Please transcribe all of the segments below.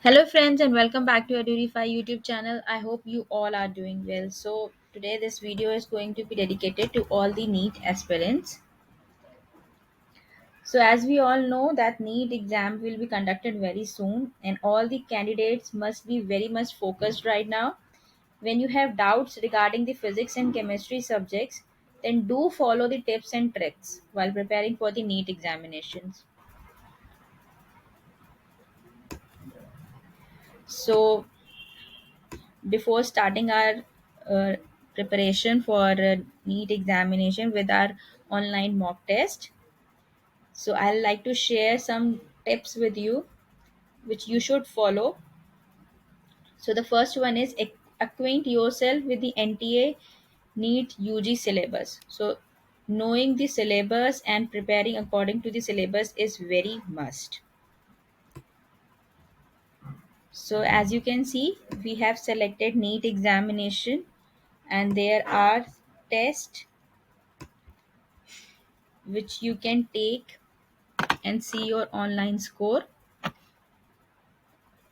Hello, friends, and welcome back to Edureify YouTube channel. I hope you all are doing well. So, today this video is going to be dedicated to all the NEET aspirants. So, as we all know, that NEET exam will be conducted very soon, and all the candidates must be very much focused right now. When you have doubts regarding the physics and chemistry subjects, then do follow the tips and tricks while preparing for the NEET examinations. So, before starting our uh, preparation for NEET examination with our online mock test. So I'd like to share some tips with you which you should follow. So the first one is acquaint yourself with the NTA NEET UG syllabus. So knowing the syllabus and preparing according to the syllabus is very must. So as you can see, we have selected NEET examination and there are tests which you can take and see your online score.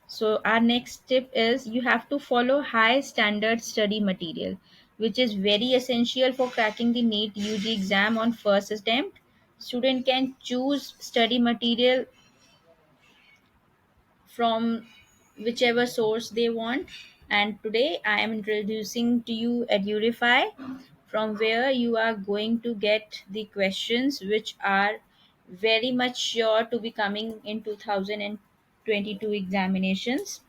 So our next tip is you have to follow high standard study material, which is very essential for cracking the NEET UG exam on first attempt. Student can choose study material from whichever source they want. And today I am introducing to you Edureify, from where you are going to get the questions which are very much sure to be coming in 2022 examinations.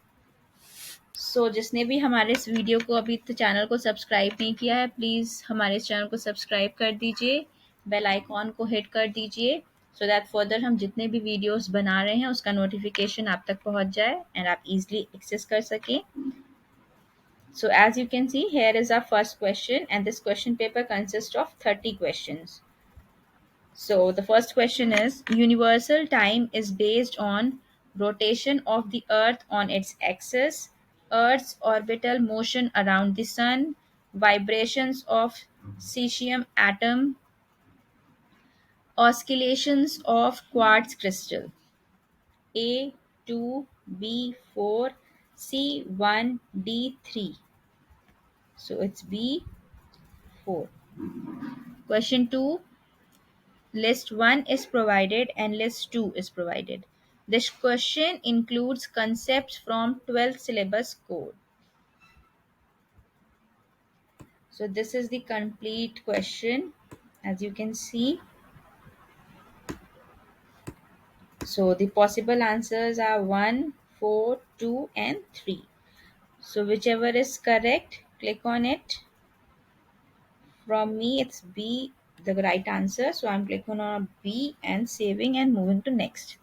सो जिसने भी हमारे इस video को अभी तो channel को subscribe नहीं किया है, प्लीज़ हमारे इस चैनल को सब्सक्राइब कर दीजिए, बेल आइकॉन को हिट कर दीजिए सो दैट फर्दर हम जितने भी वीडियोस बना रहे हैं उसका नोटिफिकेशन आप तक पहुंच जाए एंड आप इजीली एक्सेस कर सकें. So as you can see, here is our first question, and this question paper consists of 30 questions. So the first question is universal time is based on rotation of the earth on its axis, earth's orbital motion around the sun, vibrations of cesium atom, oscillations of quartz crystal. A 2, B 4, C 1, D 3. So it's B 4. Question 2, list 1 is provided and list 2 is provided. This question includes concepts from 12th syllabus code. So this is the complete question, as you can see. So the possible answers are 1, 4, 2 and 3. So whichever is correct, click on it. From me it's B, the right answer. So I'm clicking on B and saving and moving to next.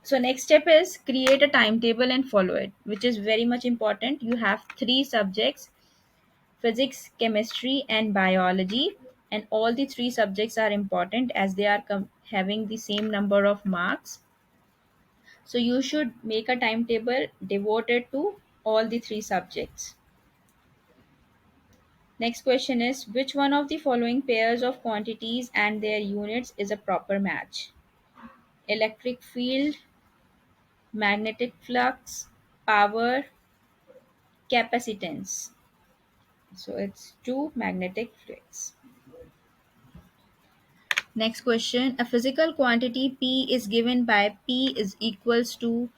So next step is create a timetable and follow it, which is very much important. You have three subjects: physics, chemistry, and biology. And all the three subjects are important as they are having the same number of marks. So you should make a timetable devoted to all the three subjects. Next question is which one of the following pairs of quantities and their units is a proper match? Electric field, magnetic flux, power, capacitance. So it's two magnetic flux. Next question. A physical quantity P is given by P is equals to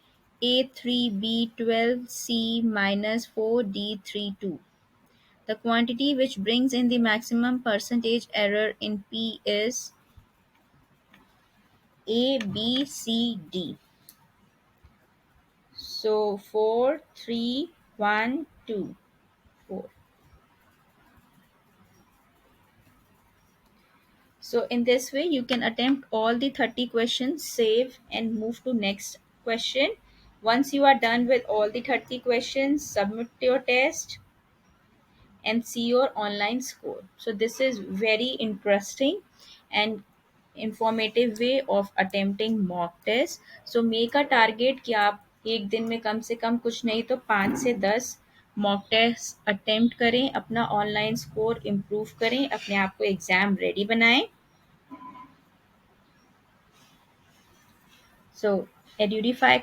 A3B12C minus 4D32. The quantity which brings in the maximum percentage error in P is A, B, C, D. So 4, 3, 1, 2, 4. So in this way, you can attempt all the 30 questions, save and move to next question. Once you are done with all the 30 questions, submit your test and see your online score. So this is very interesting and informative way of attempting mock test. So make a target कि आप एक दिन में कम से कम कुछ नहीं तो 5 से 10 मॉक टेस्ट अटेम्प्ट करें, अपना ऑनलाइन स्कोर इम्प्रूव करें, अपने आप को एग्जाम रेडी बनाएं. So Edurify